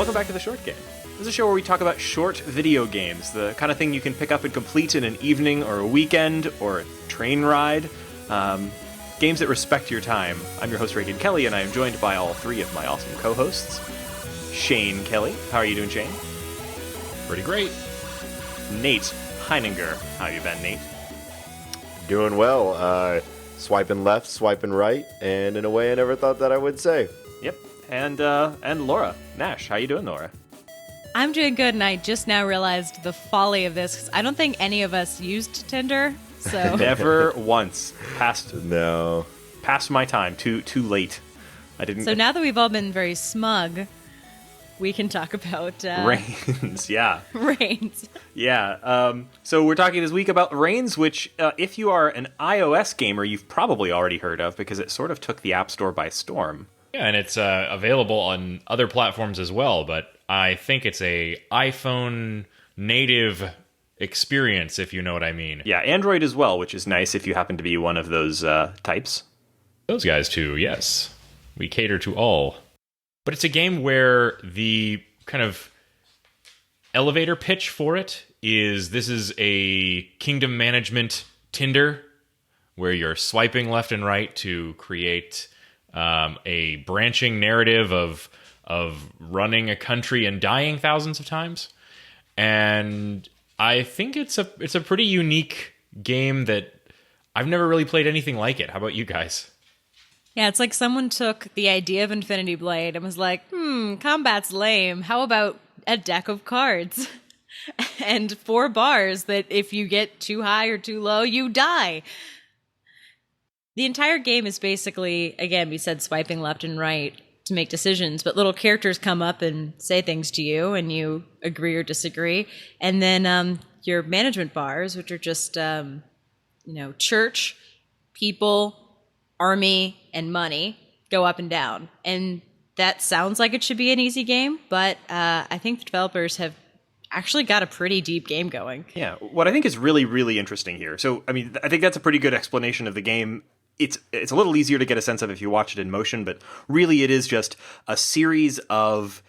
welcome back to The Short Game. This is a show where we talk about short video games, the kind of thing you can pick up and complete in an evening or a weekend or a train ride. Games that respect your time. I'm your host, Reagan Kelly, and I am joined by all three of my awesome co-hosts. Shane Kelly. How are you doing, Shane? Pretty great. Nate Heininger. How you been, Nate? Doing well. Swiping left, swiping right, and in a way I never thought that I would say. Yep. And Laura Nash. How you doing, Laura? I'm doing good, and I just now realized the folly of this, 'cause I don't think any of us used Tinder, so... Never once. Past my time. Too late. I didn't... So now that we've all been very smug, we can talk about... Reigns, yeah. Reigns. Yeah. So we're talking this week about Reigns, which, if you are an iOS gamer, you've probably already heard of, because it sort of took the App Store by storm. Yeah, and it's available on other platforms as well, but I think it's a iPhone native experience, if you know what I mean. Yeah, Android as well, which is nice if you happen to be one of those types. Those guys too, yes. We cater to all. But it's a game where the kind of elevator pitch for it is this is a kingdom management Tinder, where you're swiping left and right to create a branching narrative of running a country and dying thousands of times. And I think it's a pretty unique game that I've never really played anything like it. How about you guys? Yeah, it's like someone took the idea of Infinity Blade and was like, combat's lame. How about a deck of cards? And 4 bars that if you get too high or too low, you die. The entire game is basically, again, we said swiping left and right to make decisions, but little characters come up and say things to you, and you agree or disagree. And then your management bars, which are just, church, people, army, and money, go up and down. And that sounds like it should be an easy game, but I think the developers have actually got a pretty deep game going. Yeah, what I think is really, really interesting here. So, I mean, I think that's a pretty good explanation of the game. It's a little easier to get a sense of if you watch it in motion, but really it is just a series of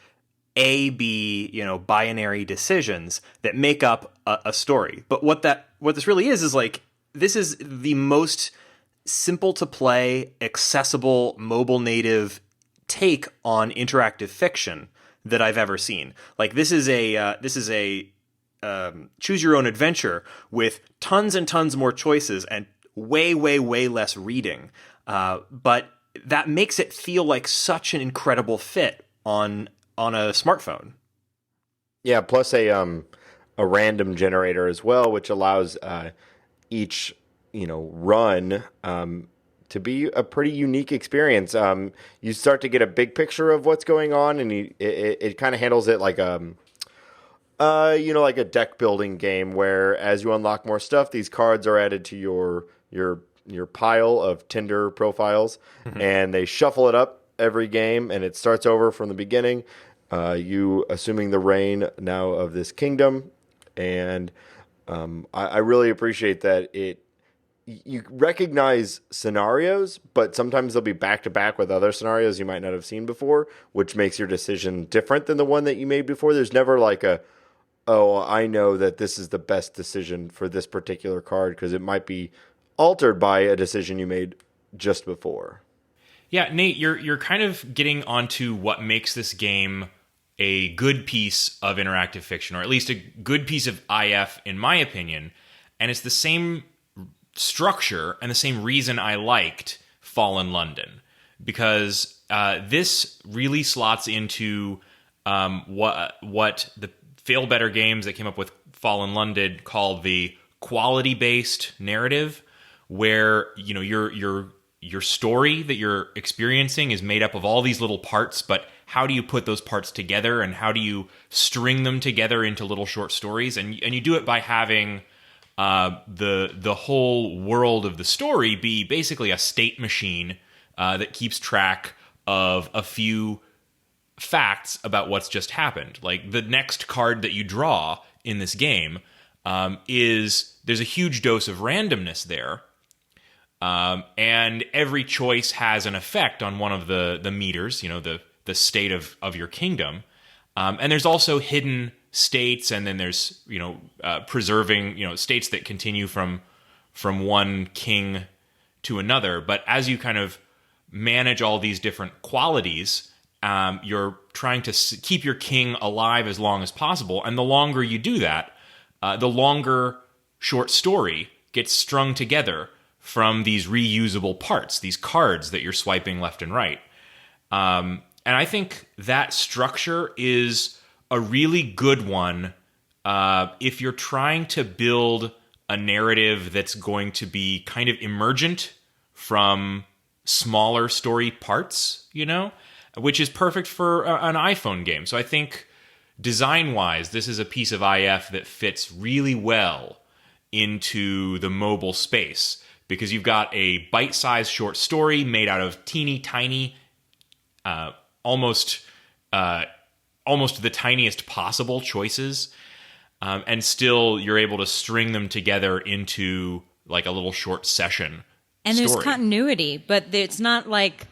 A, B, binary decisions that make up a story. But what this really is like, this is the most simple to play, accessible, mobile native take on interactive fiction that I've ever seen. Like, this is a choose your own adventure with tons and tons more choices and way, way, way less reading. But that makes it feel like such an incredible fit on a smartphone. Yeah, plus a random generator as well, which allows each run to be a pretty unique experience. You start to get a big picture of what's going on, and it kind of handles it like like a deck building game, where as you unlock more stuff, these cards are added to your pile of Tinder profiles, and they shuffle it up every game, and it starts over from the beginning. You assuming the reign now of this kingdom, and I really appreciate that you recognize scenarios, but sometimes they'll be back to back with other scenarios you might not have seen before, which makes your decision different than the one that you made before. There's never like I know that this is the best decision for this particular card, because it might be altered by a decision you made just before. Yeah, Nate, you're kind of getting onto what makes this game a good piece of interactive fiction, or at least a good piece of IF, in my opinion. And it's the same structure and the same reason I liked Fallen London, because this really slots into what the Fail Better Games that came up with Fallen London called the quality-based narrative, where your story that you're experiencing is made up of all these little parts, but how do you put those parts together, and how do you string them together into little short stories? And you do it by having the whole world of the story be basically a state machine that keeps track of a few facts about what's just happened. Like, the next card that you draw in this game there's a huge dose of randomness there. And every choice has an effect on one of the meters, the state of your kingdom. And there's also hidden states, and then there's preserving states that continue from one king to another. But as you kind of manage all these different qualities, you're trying to keep your king alive as long as possible. And the longer you do that, the longer short story gets strung together from these reusable parts, these cards that you're swiping left and right. And I think that structure is a really good one if you're trying to build a narrative that's going to be kind of emergent from smaller story parts, which is perfect for an iPhone game. So I think design-wise, this is a piece of IF that fits really well into the mobile space, because you've got a bite-sized short story made out of teeny tiny, almost the tiniest possible choices, and still you're able to string them together into like a little short session. And story. There's continuity, but it's not like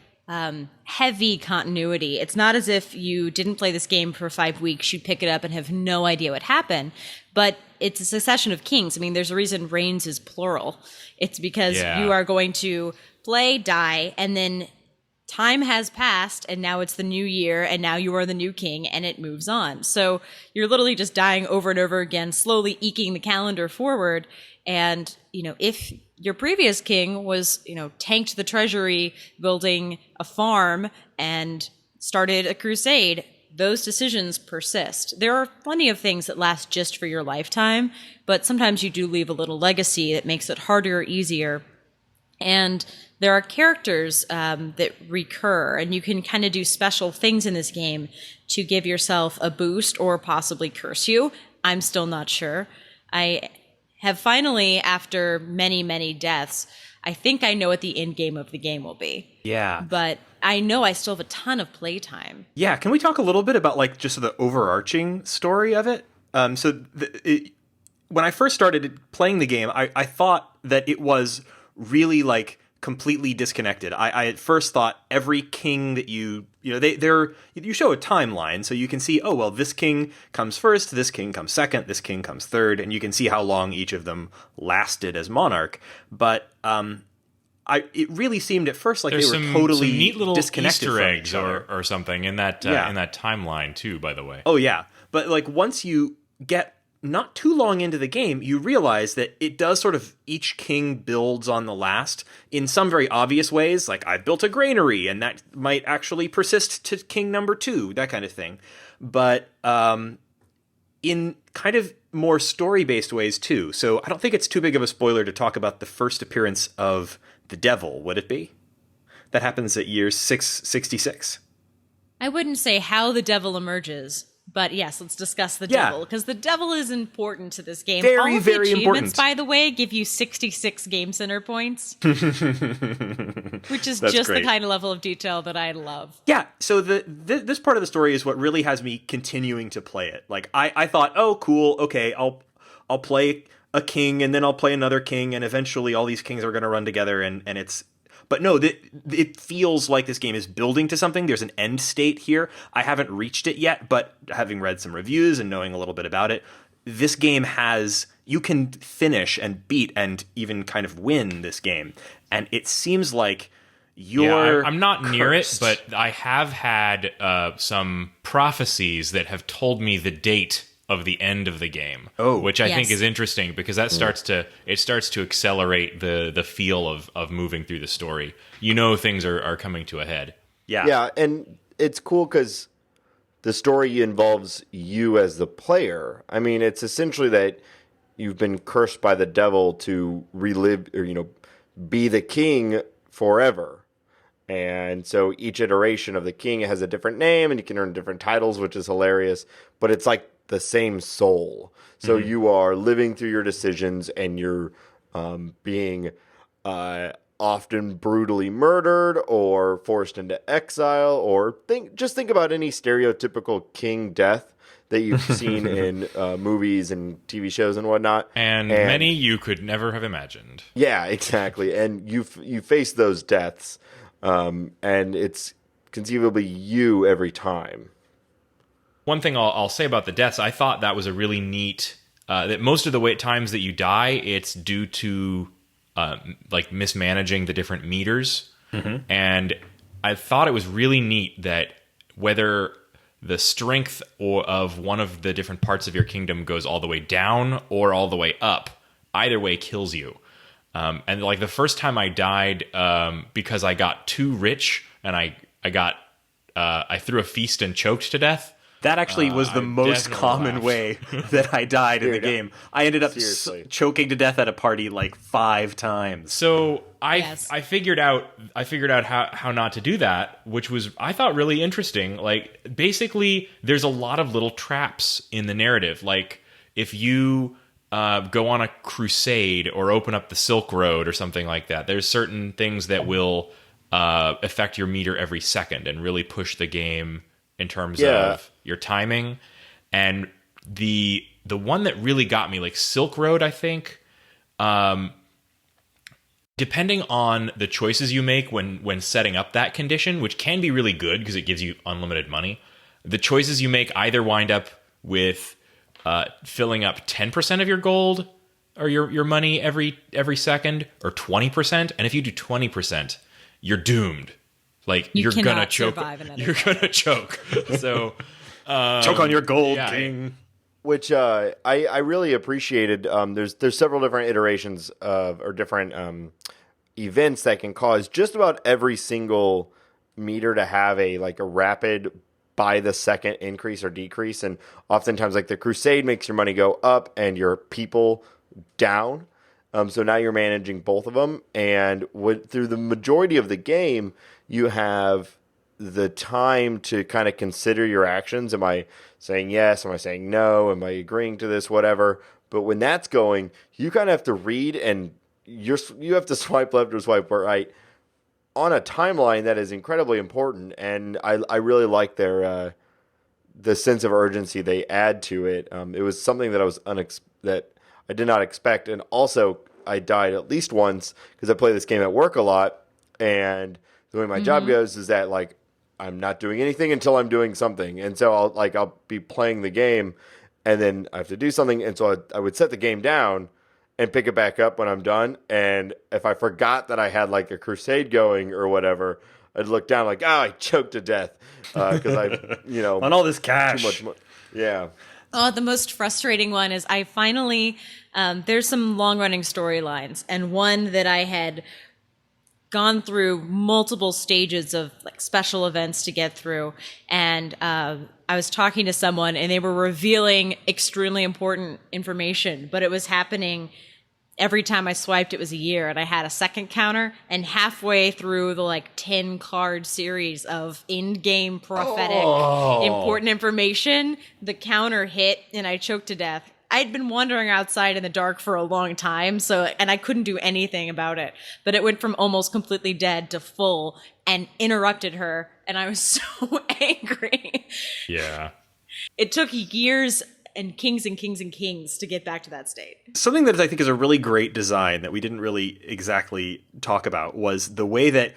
heavy continuity. It's not as if you didn't play this game for 5 weeks, you pick it up and have no idea what happened. But it's a succession of kings. I mean, there's a reason reigns is plural. It's because you are going to play, die, and then time has passed, and now it's the new year, and now you are the new king, and it moves on. So you're literally just dying over and over again, slowly eking the calendar forward. And, if your previous king was, tanked the treasury, building a farm, and started a crusade, those decisions persist. There are plenty of things that last just for your lifetime, but sometimes you do leave a little legacy that makes it harder or easier. And there are characters that recur, and you can kind of do special things in this game to give yourself a boost or possibly curse you. I'm still not sure. I have finally, after many, many deaths, I think I know what the end game of the game will be. Yeah. But I know I still have a ton of playtime. Yeah, can we talk a little bit about like just the overarching story of it? When I first started playing the game, I thought that it was really like completely disconnected. I at first thought every king that you show a timeline, so you can see, oh well, this king comes first, this king comes second, this king comes third, and you can see how long each of them lasted as monarch. But it really seemed at first like There's they were totally some neat little disconnected Easter from eggs each other. or something in that timeline too. By the way, Oh yeah, but like once you get not too long into the game, you realize that it does sort of each king builds on the last in some very obvious ways. Like I built a granary, and that might actually persist to king number 2, that kind of thing. But in kind of more story-based ways too. So I don't think it's too big of a spoiler to talk about the first appearance of the devil, would it be? That happens at year 666. I wouldn't say how the devil emerges, but yes, let's discuss the Yeah. devil, because the devil is important to this game. Very, All of very the achievements, important. by the way, give you 66 Game Center points, which is That's just great. the kind of level of detail that I love. Yeah, so this part of the story is what really has me continuing to play it. Like I thought, oh cool, okay, I'll play a king, and then I'll play another king, and eventually all these kings are going to run together, and it's. But no, it feels like this game is building to something. There's an end state here. I haven't reached it yet, but having read some reviews and knowing a little bit about it, this game has. You can finish and beat and even kind of win this game, and it seems like. I'm not near it, cursed. but I have had some prophecies that have told me the date of the end of the game. Oh. Which I think Yes. is interesting, because that starts to accelerate the feel of moving through the story. Things are coming to a head. Yeah, and it's cool because the story involves you as the player. I mean, it's essentially that you've been cursed by the devil to relive or be the king forever. And so each iteration of the king has a different name, and you can earn different titles, which is hilarious. But it's like the same soul. So you are living through your decisions, and you're being often brutally murdered or forced into exile, or think about any stereotypical king death that you've seen in movies and TV shows and whatnot. And many you could never have imagined. Yeah, exactly. And you face those deaths, and it's conceivably you every time. one thing I'll say about the deaths, I thought that was a really neat. That most of the times that you die, it's due to like mismanaging the different meters, and I thought it was really neat that whether the strength of one of the different parts of your kingdom goes all the way down or all the way up, either way kills you. And like the first time I died because I got too rich and I threw a feast and choked to death. That actually was the most definitely common laughed. way that I died in the Dude, game. I ended up seriously. choking to death at a party like 5 times. So Yes. I figured out how not to do that, which was, I thought, really interesting. Like, basically, there's a lot of little traps in the narrative. Like, if you go on a crusade or open up the Silk Road or something like that, there's certain things that will affect your meter every second and really push the game in terms of your timing. And the one that really got me, like Silk Road, I think, depending on the choices you make when setting up that condition, which can be really good because it gives you unlimited money, the choices you make either wind up with filling up 10% of your gold or your money every second, or 20%. And if you do 20%, you're doomed. Like, You you're gonna cannot choke. survive in that You're gonna choke. So Choke on your gold, yeah. king. Which I really appreciated. There's several different iterations of, or different events that can cause just about every single meter to have a rapid by the second increase or decrease. And oftentimes, like, the crusade makes your money go up and your people down. So now you're managing both of them, and through the majority of the game, you have the time to kind of consider your actions. Am I saying yes? Am I saying no? Am I agreeing to this? Whatever. But when that's going, you kind of have to read, and you have to swipe left or swipe right on a timeline that is incredibly important. And I really like their the sense of urgency they add to it. It was something that that I did not expect, and also I died at least once because I play this game at work a lot, and the way my job goes is that, like, I'm not doing anything until I'm doing something, and so I'll be playing the game, and then I have to do something, and so I would set the game down and pick it back up when I'm done, and if I forgot that I had like a crusade going or whatever, I'd look down like, I choked to death because On all this cash. too much money. Yeah. Oh, the most frustrating one is I finally, there's some long running storylines, and one that I had gone through multiple stages of like special events to get through. And I was talking to someone and they were revealing extremely important information, but it was happening every time I swiped. It was a year, and I had a second counter, and halfway through the like 10 card series of in-game prophetic important information, the counter hit and I choked to death. I'd been wandering outside in the dark for a long time, and I couldn't do anything about it. But it went from almost completely dead to full and interrupted her, and I was so angry. Yeah. It took years and kings and kings and kings to get back to that state. Something that I think is a really great design that we didn't really exactly talk about was the way that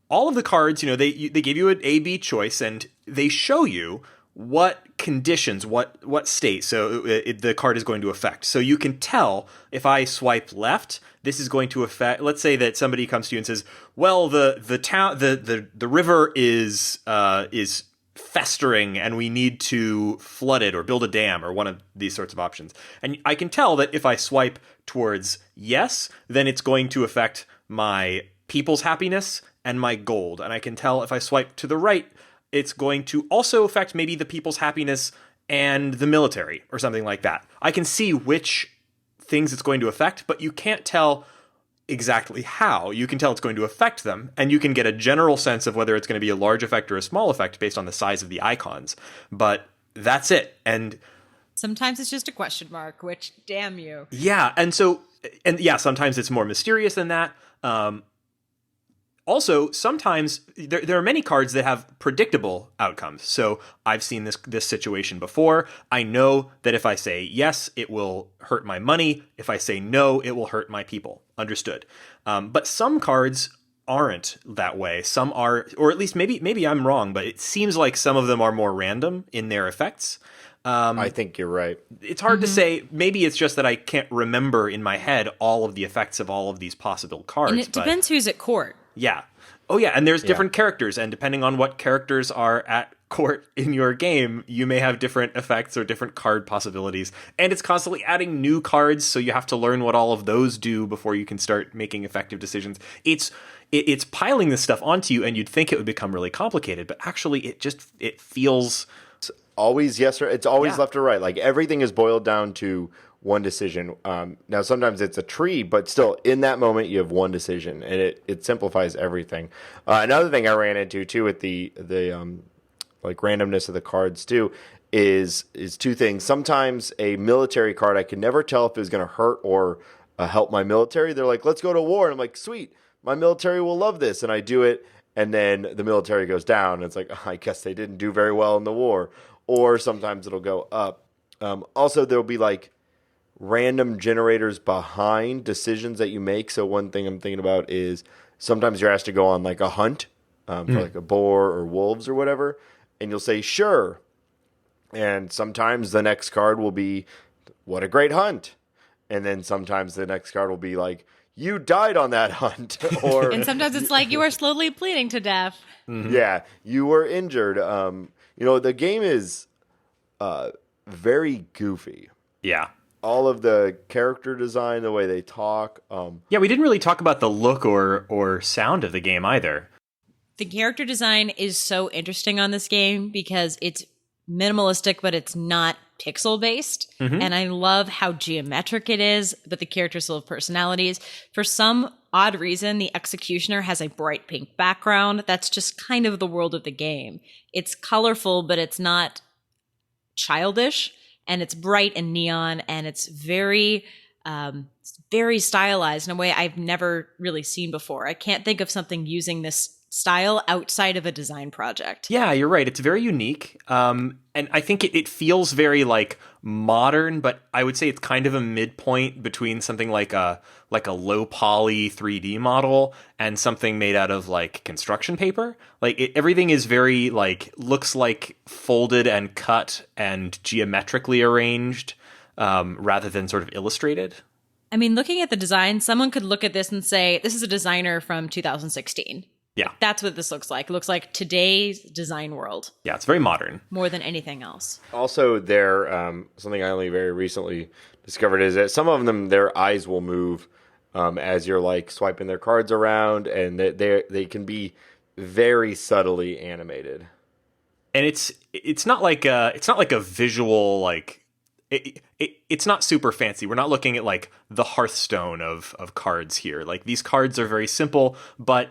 all of the cards, they gave you an A-B choice, and they show you what conditions, what state the card is going to affect. So you can tell if I swipe left, this is going to affect. Let's say that somebody comes to you and says, "Well, the river is festering, and we need to flood it or build a dam," or one of these sorts of options. And I can tell that if I swipe towards yes, then it's going to affect my people's happiness and my gold. And I can tell if I swipe to the right, it's going to also affect maybe the people's happiness and the military or something like that. I can see which things it's going to affect, but you can't tell exactly how. You can tell it's going to affect them, and you can get a general sense of whether it's going to be a large effect or a small effect based on the size of the icons. But that's it. And Sometimes it's just a question mark, which, damn you. yeah, sometimes it's more mysterious than that. Also, sometimes there are many cards that have predictable outcomes. So I've seen this situation before. I know that if I say yes, it will hurt my money. If I say no, it will hurt my people. Understood. But some cards aren't that way. Some are, or at least maybe I'm wrong, but it seems like some of them are more random in their effects. I think you're right. It's hard to say. Maybe it's just that I can't remember in my head all of the effects of all of these possible cards. And it depends who's at court. Yeah. Oh, yeah. And there's different characters. And depending on what characters are at court in your game, you may have different effects or different card possibilities. And it's constantly adding new cards. So you have to learn what all of those do before you can start making effective decisions. It's piling this stuff onto you, and you'd think it would become really complicated. But actually, it feels... Always yes or it's always left or right. Like everything is boiled down to one decision. Now sometimes it's a tree, but still in that moment you have one decision, and it simplifies everything. Another thing I ran into too with the like randomness of the cards too is two things. Sometimes a military card I can never tell if it's going to hurt or help my military. They're like, let's go to war, and I'm like, sweet, my military will love this, and I do it, and then the military goes down. And it's like, oh, I guess they didn't do very well in the war. Or sometimes it'll go up. Also, there'll be like random generators behind decisions that you make. So one thing I'm thinking about is sometimes you're asked to go on like a hunt for like a boar or wolves or whatever. And you'll say, sure. And sometimes the next card will be, what a great hunt. And then sometimes the next card will be like, you died on that hunt. Or And sometimes it's like, you are slowly bleeding to death. yeah, you were injured. The game is very goofy. Yeah. All of the character design, the way they talk. Yeah, we didn't really talk about the look or sound of the game either. The character design is so interesting on this game because it's minimalistic, but it's not pixel based. And I love how geometric it is, but the characters still have personalities. For some odd reason, the executioner has a bright pink background. That's just kind of the world of the game. It's colorful, but it's not childish, and it's bright and neon, and it's very stylized in a way I've never really seen before. I can't think of something using this style outside of a design project. Yeah, you're right. It's very unique. And I think it feels very like modern, but I would say it's kind of a midpoint between something like a low poly 3D model and something made out of like construction paper. Like everything is very like looks like folded and cut and geometrically arranged rather than sort of illustrated. I mean, looking at the design, someone could look at this and say, this is a designer from 2016. Yeah. That's what this looks like. It looks like today's design world. Yeah, it's very modern. More than anything else. Also, something I only very recently discovered is that some of them, their eyes will move as you're like swiping their cards around, and they can be very subtly animated. And it's not like a visual like it's not super fancy. We're not looking at like the Hearthstone of cards here. Like these cards are very simple, but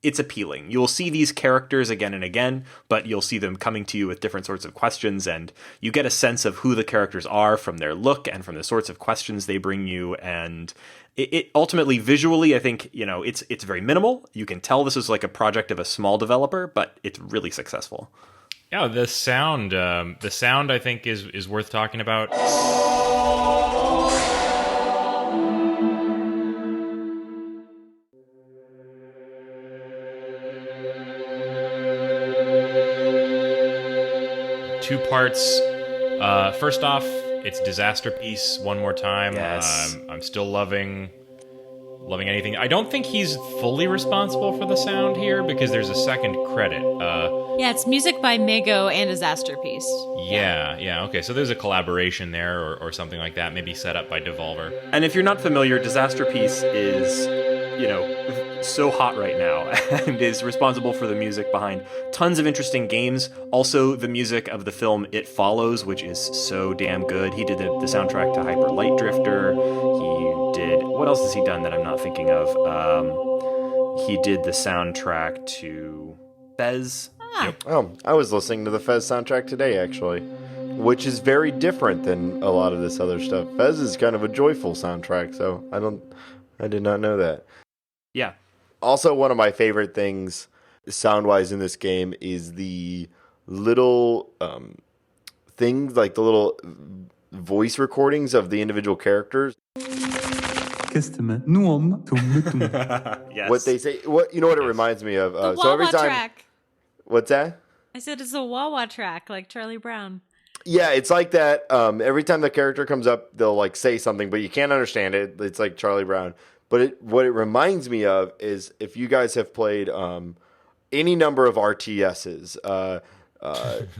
it's appealing. You'll see these characters again and again, but you'll see them coming to you with different sorts of questions, and you get a sense of who the characters are from their look and from the sorts of questions they bring you. And it ultimately, visually, I think, it's very minimal. You can tell this is like a project of a small developer, but it's really successful. Yeah, the sound I think is worth talking about. Two parts. First off, it's Disaster Piece one more time. Yes. I'm still loving anything. I don't think he's fully responsible for the sound here because there's a second credit. Yeah, it's music by Mego and Disaster Piece. Yeah. Okay, so there's a collaboration there or something like that, maybe set up by Devolver. And if you're not familiar, Disaster Piece is, so hot right now and is responsible for the music behind tons of interesting games. Also, the music of the film It Follows, which is so damn good. He did the soundtrack to Hyper Light Drifter. He did... What else has he done that I'm not thinking of? He did the soundtrack to Fez. Yep. Oh, I was listening to the Fez soundtrack today, actually, which is very different than a lot of this other stuff. Fez is kind of a joyful soundtrack, so I did not know that. Yeah. Also, one of my favorite things sound-wise in this game is the little things, like the little voice recordings of the individual characters. kestimə nuom to mutum. Yes. What they say, what it reminds me of. The So every Wawa time, track. what's that? I said it's a Wawa track, like Charlie Brown. Yeah, it's like that. Every time the character comes up, they'll like say something, but you can't understand it. It's like Charlie Brown. But what it reminds me of is if you guys have played any number of RTSs,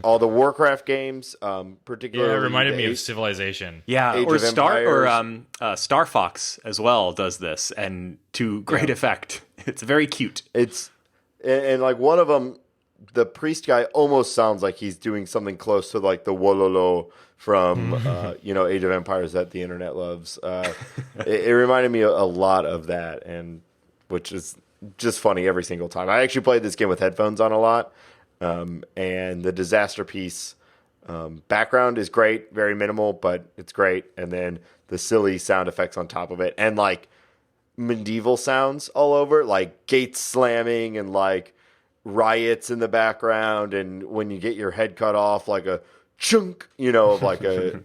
all the Warcraft games, particularly. Yeah, it reminded me the of Civilization. Yeah, Age or of Star Fox as well does this, and to great effect. It's very cute. It's and like one of them, the priest guy almost sounds like he's doing something close to like the Wololo from Age of Empires that the internet loves. It reminded me a lot of that, and which is just funny every single time. I actually played this game with headphones on a lot, and the disaster piece background is great, very minimal, but it's great, and then the silly sound effects on top of it, and like medieval sounds all over, like gates slamming and like riots in the background, and when you get your head cut off, like a chunk, of like I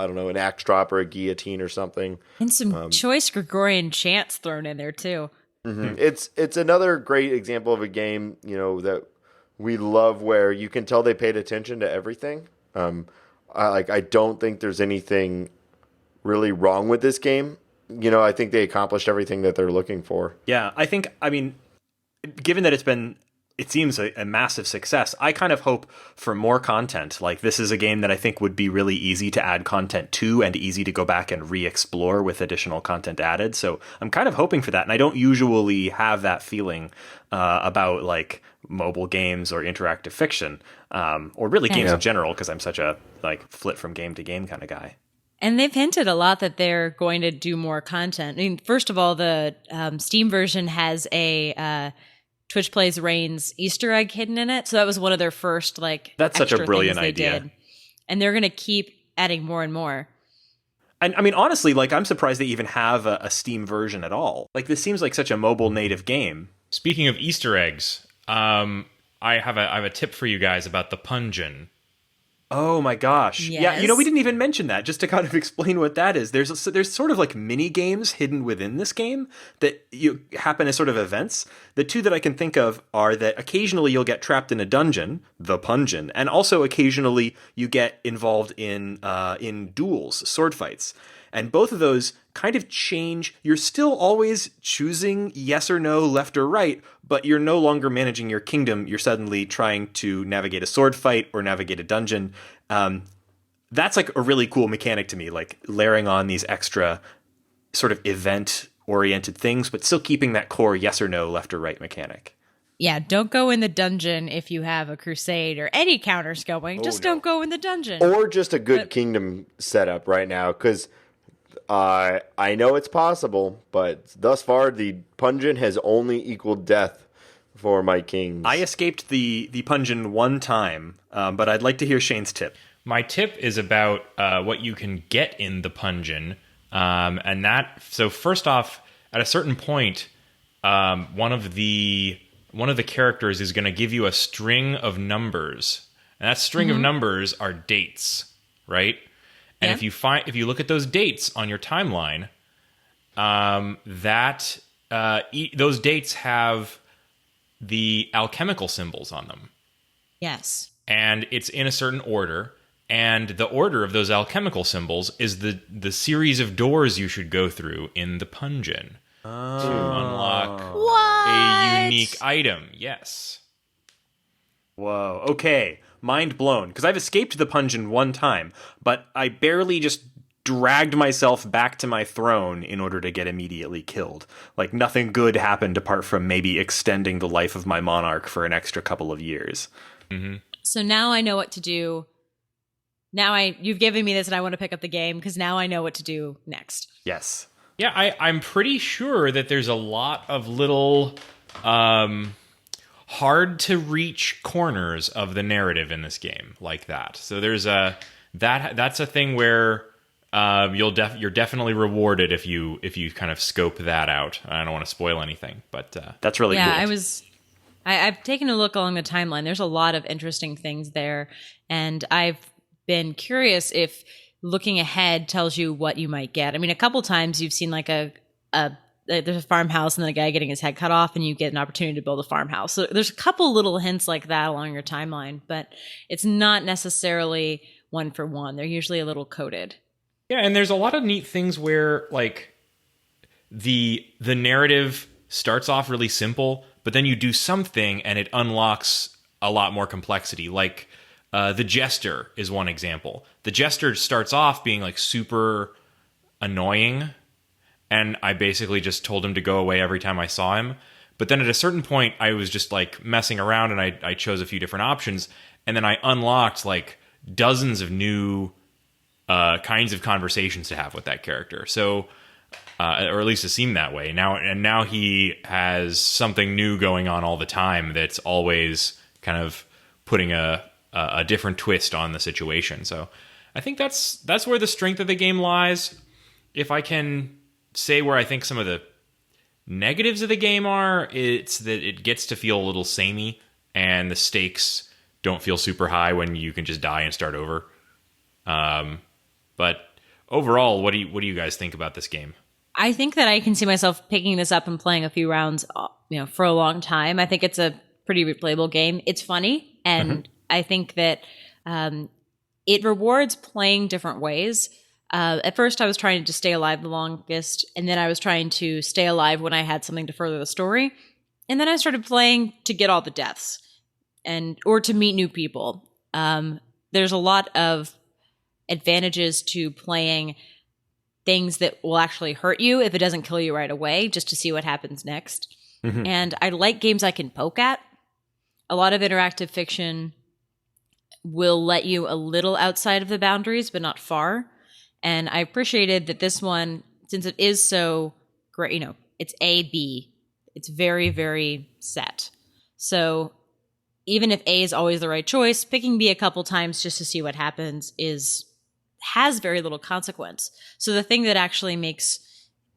don't know, an axe drop or a guillotine or something. And some choice Gregorian chants thrown in there too. Mm-hmm. It's another great example of a game, that we love where you can tell they paid attention to everything. I don't think there's anything really wrong with this game. I think they accomplished everything that they're looking for. Yeah, I mean, given that it seems a massive success, I kind of hope for more content. Like, this is a game that I think would be really easy to add content to and easy to go back and re-explore with additional content added. So I'm kind of hoping for that. And I don't usually have that feeling about like mobile games or interactive fiction, or really games in general, because I'm such a like flit from game to game kind of guy. And they've hinted a lot that they're going to do more content. I mean, first of all, the Steam version has a Twitch Plays Reigns Easter egg hidden in it. So that was one of their first that's such a extra brilliant things they idea. did. And they're going to keep adding more and more. And I mean, honestly, like, I'm surprised they even have a Steam version at all. Like, this seems like such a mobile native game. Speaking of Easter eggs, I have a tip for you guys about the Pungeon. Oh my gosh. Yes. Yeah, we didn't even mention that, just to kind of explain what that is. There's sort of like mini games hidden within this game that you happen as sort of events. The two that I can think of are that occasionally you'll get trapped in a dungeon, the Pungeon, and also occasionally you get involved in duels, sword fights. And both of those kind of change. You're still always choosing yes or no, left or right, but you're no longer managing your kingdom. You're suddenly trying to navigate a sword fight or navigate a dungeon. That's like a really cool mechanic to me, like layering on these extra sort of event-oriented things, but still keeping that core yes or no, left or right mechanic. Yeah, don't go in the dungeon if you have a crusade or any counters going. Don't go in the dungeon. Or just a good kingdom setup right now, because I know it's possible, but thus far the Pungeon has only equaled death for my kings. I escaped the Pungeon one time, but I'd like to hear Shane's tip. My tip is about what you can get in the Pungeon, so first off, at a certain point, one of the characters is going to give you a string of numbers, and that string of numbers are dates, right? And if you look at those dates on your timeline, those dates have the alchemical symbols on them. Yes. And it's in a certain order. And the order of those alchemical symbols is the series of doors you should go through in the Pungeon to unlock a unique item. Yes. Whoa. Okay. Mind blown. Because I've escaped the Pungeon one time, but I barely just dragged myself back to my throne in order to get immediately killed. Like, nothing good happened apart from maybe extending the life of my monarch for an extra couple of years. Mm-hmm. So now I know what to do. You've given me this and I want to pick up the game because now I know what to do next. Yes. Yeah, I'm pretty sure that there's a lot of little hard to reach corners of the narrative in this game like that. So there's that's a thing where you're definitely rewarded if you kind of scope that out. I don't want to spoil anything, but that's really cool. I've taken a look along the timeline. There's a lot of interesting things there, and I've been curious if looking ahead tells you what you might get. I mean, a couple times you've seen like a there's a farmhouse and then a guy getting his head cut off, and you get an opportunity to build a farmhouse. So there's a couple little hints like that along your timeline, but it's not necessarily one for one. They're usually a little coded. Yeah, and there's a lot of neat things where like the narrative starts off really simple, but then you do something and it unlocks a lot more complexity. Like the Jester is one example. The Jester starts off being like super annoying, and I basically just told him to go away every time I saw him. But then at a certain point, I was just like messing around, and I chose a few different options, and then I unlocked like dozens of new kinds of conversations to have with that character. So, or at least it seemed that way. Now he has something new going on all the time that's always kind of putting a different twist on the situation. So I think that's where the strength of the game lies. If I can say where I think some of the negatives of the game are, it's that it gets to feel a little samey, and the stakes don't feel super high when you can just die and start over. But overall, what do you guys think about this game? I think that I can see myself picking this up and playing a few rounds, for a long time. I think it's a pretty replayable game. It's funny, and I think that it rewards playing different ways. At first, I was trying to stay alive the longest, and then I was trying to stay alive when I had something to further the story. And then I started playing to get all the deaths or to meet new people. There's a lot of advantages to playing things that will actually hurt you if it doesn't kill you right away, just to see what happens next. And I like games I can poke at. A lot of interactive fiction will let you a little outside of the boundaries, but not far. And I appreciated that this one, since it is so great, it's A, B. It's very, very set. So even if A is always the right choice, picking B a couple times just to see what happens has very little consequence. So the thing that actually makes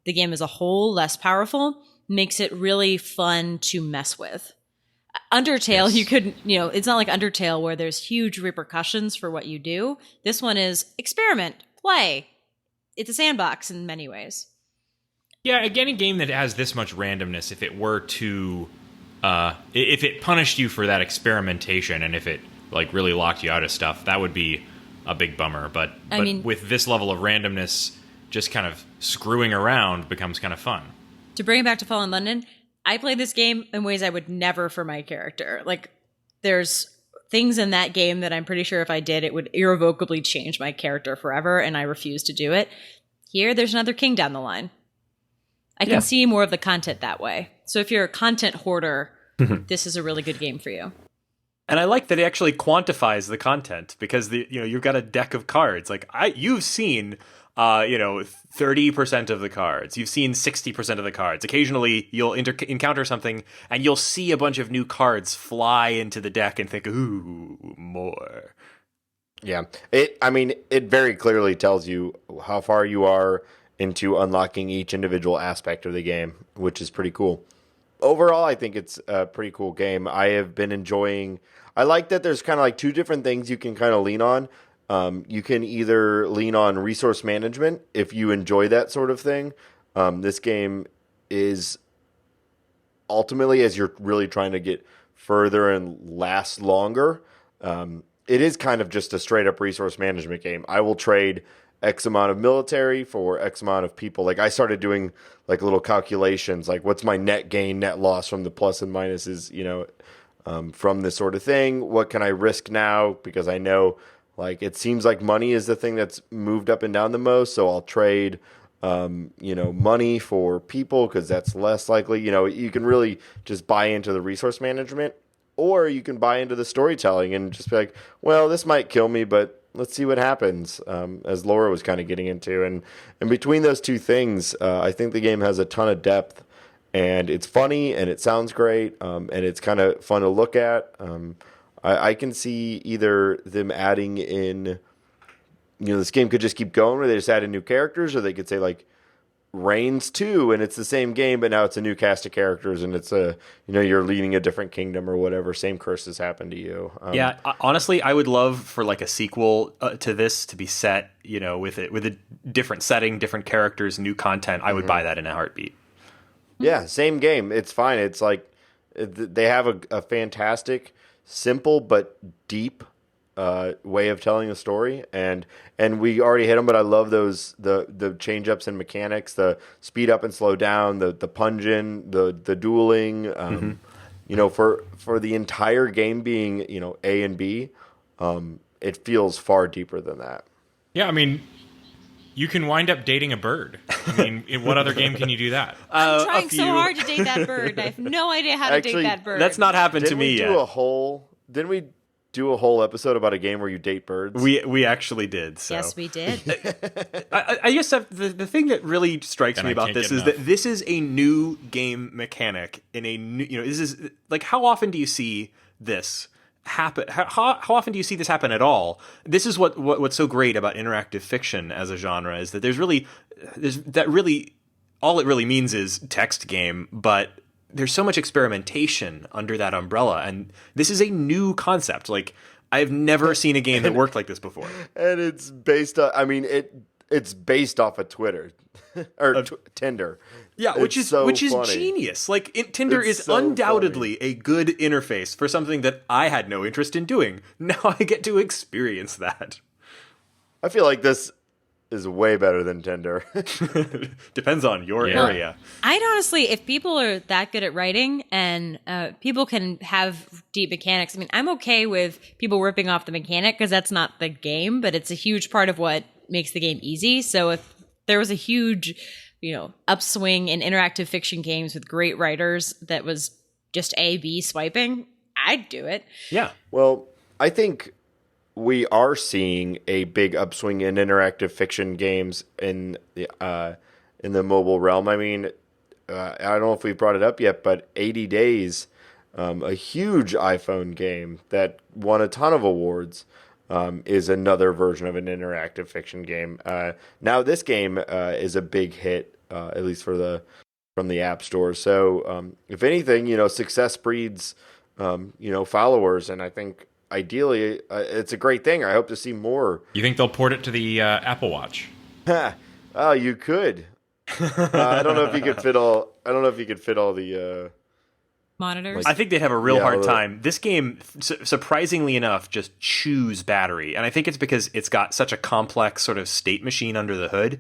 the game as a whole less powerful makes it really fun to mess with. Undertale, yes. You could, it's not like Undertale where there's huge repercussions for what you do. This one is experiment, play. It's a sandbox in many ways. Yeah, again, a game that has this much randomness, if it were to, if it punished you for that experimentation, and if it like really locked you out of stuff, that would be a big bummer. But with this level of randomness, just kind of screwing around becomes kind of fun. To bring it back to Fallen London, I played this game in ways I would never for my character. Like, there's things in that game that I'm pretty sure if I did, it would irrevocably change my character forever, and I refuse to do it. Here, there's another king down the line. I can see more of the content that way. So if you're a content hoarder, this is a really good game for you. And I like that it actually quantifies the content, because you've got a deck of cards. Like you've seen 30% of the cards. You've seen 60% of the cards. Occasionally, you'll encounter something, and you'll see a bunch of new cards fly into the deck and think, ooh, more. Yeah. It very clearly tells you how far you are into unlocking each individual aspect of the game, which is pretty cool. Overall, I think it's a pretty cool game. I have been enjoying... I like that there's kind of like two different things you can kind of lean on. You can either lean on resource management if you enjoy that sort of thing. This game is ultimately, as you're really trying to get further and last longer, it is kind of just a straight up resource management game. I will trade X amount of military for X amount of people. Like I started doing like little calculations, like what's my net gain, net loss from the plus and minuses, from this sort of thing. What can I risk now? Because I know like it seems like money is the thing that's moved up and down the most. So I'll trade, money for people because that's less likely. You can really just buy into the resource management, or you can buy into the storytelling and just be like, well, this might kill me, but let's see what happens, as Laura was kind of getting into. And between those two things, I think the game has a ton of depth, and it's funny, and it sounds great, and it's kind of fun to look at. I can see either them adding in, this game could just keep going where they just add in new characters, or they could say, like, Reigns 2, and it's the same game, but now it's a new cast of characters, and it's you're leading a different kingdom or whatever. Same curses happen to you. Honestly, I would love for like a sequel to this to be set, with a different setting, different characters, new content. I would buy that in a heartbeat. Yeah, same game. It's fine. It's like they have a fantastic, simple but deep way of telling a story, and we already hit them. But I love the change ups in mechanics, the speed up and slow down, the pungeon, the dueling. For the entire game being A and B, it feels far deeper than that. Yeah, I mean, you can wind up dating a bird. I mean, in what other game can you do that? I'm trying so hard to date that bird. I have no idea how to date that bird. That's not happened to me yet. Didn't we do a whole episode about a game where you date birds? We actually did. So. Yes, we did. I guess the thing that really strikes me about this is that this is a new game mechanic in a new. This is like, how often do you see this happen? How often do you see this happen at all? This is what's so great about interactive fiction as a genre, is that all it really means is text game, but there's so much experimentation under that umbrella, and this is a new concept. Like, I've never seen a game that worked like this before. And it's based on, it's based off of Twitter or Tinder. Yeah, which is genius. Like, Tinder is so undoubtedly a good interface for something that I had no interest in doing. Now I get to experience that. I feel like this is way better than Tinder. Depends on your area. I'd honestly, if people are that good at writing and people can have deep mechanics, I mean, I'm okay with people ripping off the mechanic because that's not the game, but it's a huge part of what makes the game easy. So if there was a huge, upswing in interactive fiction games with great writers that was just A/B swiping, I'd do it. Yeah. Well, I think we are seeing a big upswing in interactive fiction games in the mobile realm. I mean, I don't know if we brought it up yet, but 80 Days, a huge iPhone game that won a ton of awards, is another version of an interactive fiction game. Now this game is a big hit, at least from the App Store. So if anything, success breeds followers, and I think ideally it's a great thing. I hope to see more. You think they'll port it to the Apple Watch? Oh, you could. I don't know if you could fit all. I don't know if you could fit all the monitors. I think they'd have a real hard time. This game, surprisingly enough, just chews battery, and I think it's because it's got such a complex sort of state machine under the hood.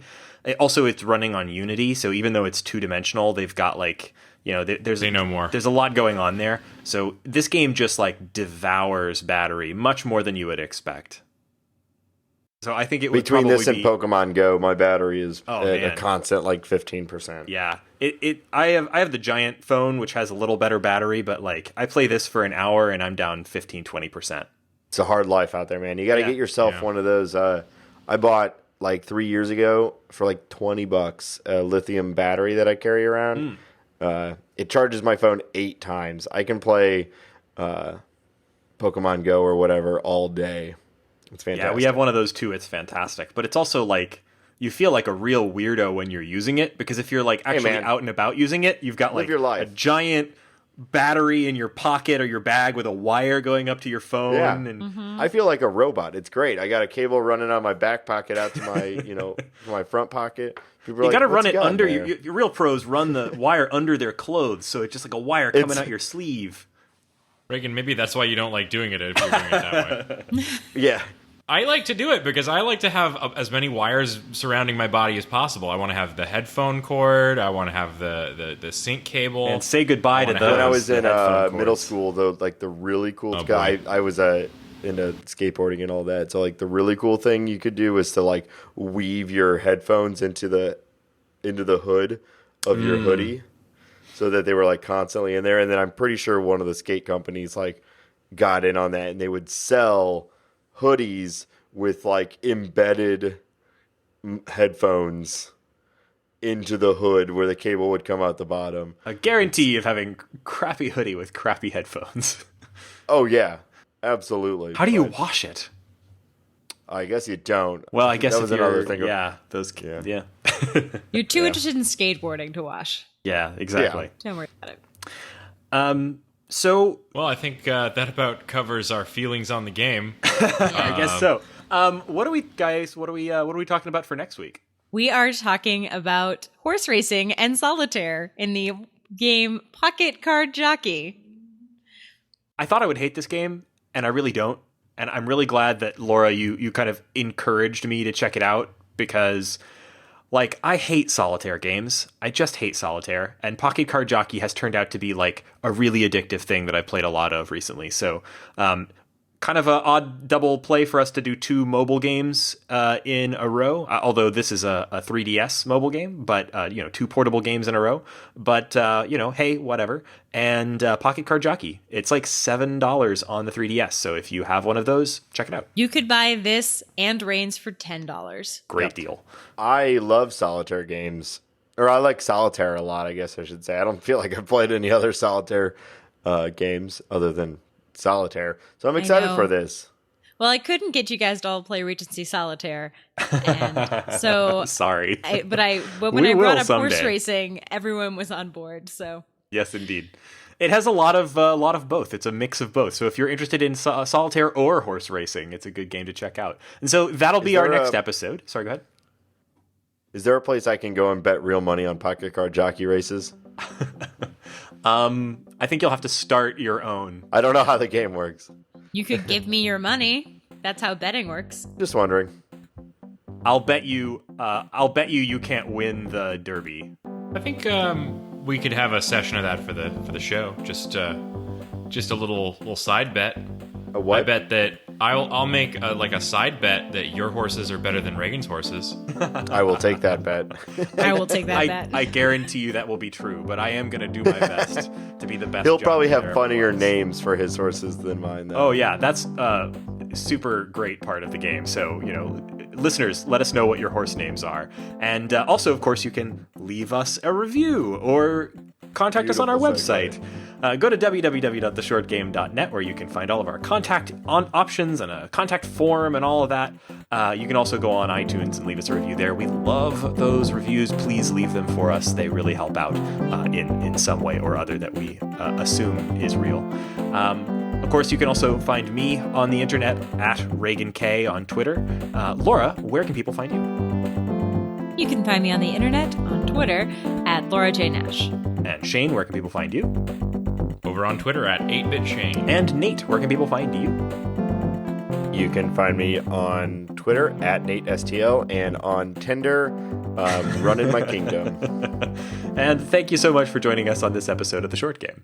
Also, it's running on Unity, so even though it's two-dimensional, they've got they know more. There's a lot going on there. So this game just devours battery much more than you would expect. So I think it would between this and be... Pokemon Go, my battery is a constant 15%. Yeah, I have the giant phone, which has a little better battery, but I play this for an hour and I'm down 15-20%. It's a hard life out there, man. You got to get yourself one of those. I bought 3 years ago for $20 a lithium battery that I carry around. It charges my phone 8 times. I can play Pokemon Go or whatever all day. It's fantastic. Yeah, we have one of those too. It's fantastic. But it's also you feel like a real weirdo when you're using it, because if you're actually out and about using it, you've got a giant battery in your pocket or your bag with a wire going up to your phone. Yeah. And I feel like a robot. It's great. I got a cable running out of my back pocket out to my, my front pocket. People are you got to run it under your real pros run the wire under their clothes, so it's just like a wire coming out your sleeve. Reagan, maybe that's why you don't like doing it if you're doing it that way. Yeah. I like to do it because I like to have as many wires surrounding my body as possible. I want to have the headphone cord. I want to have the sync cable. And say goodbye to those. When I was in middle school, though, the really cool guy, I was into skateboarding and all that. So the really cool thing you could do is to weave your headphones into the hood of your hoodie, so that they were constantly in there. And then I'm pretty sure one of the skate companies got in on that, and they would sell hoodies with embedded headphones into the hood where the cable would come out the bottom. A guarantee of having crappy hoodie with crappy headphones. Oh yeah, absolutely. How do you wash it? I guess you don't. Well, I guess that was another thing. Yeah, those. Yeah. You're too interested in skateboarding to wash. Yeah, exactly. Don't worry about it. So Well, I think that about covers our feelings on the game. I guess so. What are we talking about for next week? We are talking about horse racing and solitaire in the game Pocket Card Jockey. I thought I would hate this game, and I really don't. And I'm really glad that, Laura, you kind of encouraged me to check it out, because like, I hate solitaire games. I just hate solitaire. And Pocket Card Jockey has turned out to be like a really addictive thing that I played a lot of recently. So kind of an odd double play for us to do 2 mobile games in a row, although this is a 3DS mobile game, but 2 portable games in a row. But hey, whatever. And Pocket Card Jockey, it's like $7 on the 3DS, so if you have one of those, check it out. You could buy this and Reigns for $10. Great deal. I love solitaire games, or I like solitaire a lot, I guess I should say. I don't feel like I've played any other solitaire games other than solitaire, so I'm excited for this. Well, I couldn't get you guys to all play Regency Solitaire, and so Sorry. But when We I will brought up someday. horse racing, everyone was on board. So Yes, indeed. It has a lot of both. It's a mix of both. So if you're interested in solitaire or horse racing, it's a good game to check out. And so that'll be our next episode. Sorry, go ahead. Is there a place I can go and bet real money on Pocket Card Jockey races? I think you'll have to start your own. I don't know how the game works. you could give me your money. That's how betting works. Just wondering. I'll bet you you can't win the Derby. I think we could have a session of that for the show. Just a little side bet. A what? I bet that I'll make a side bet that your horses are better than Reagan's horses. I will take that bet. I will take that bet. I guarantee you that will be true, but I am going to do my best to be the best. He'll probably jockey have there funnier ever was. names for his horses than mine, though. Oh yeah, that's a super great part of the game. So, listeners, let us know what your horse names are. And also, of course, you can leave us a review or contact us on our Beautiful website. Go to www.theshortgame.net, where you can find all of our contact options and a contact form and all of that. You can also go on iTunes and leave us a review there. We love those reviews. Please leave them for us. They really help out in some way or other that we assume is real. Of course, you can also find me on the internet at Reagan K on Twitter. Laura, where can people find you? You can find me on the internet on Twitter at Laura J. Nash. And Shane, where can people find you? Over on Twitter at 8BitShane. And Nate, where can people find you? You can find me on Twitter at NateSTL and on Tinder, running my kingdom. And thank you so much for joining us on this episode of The Short Game.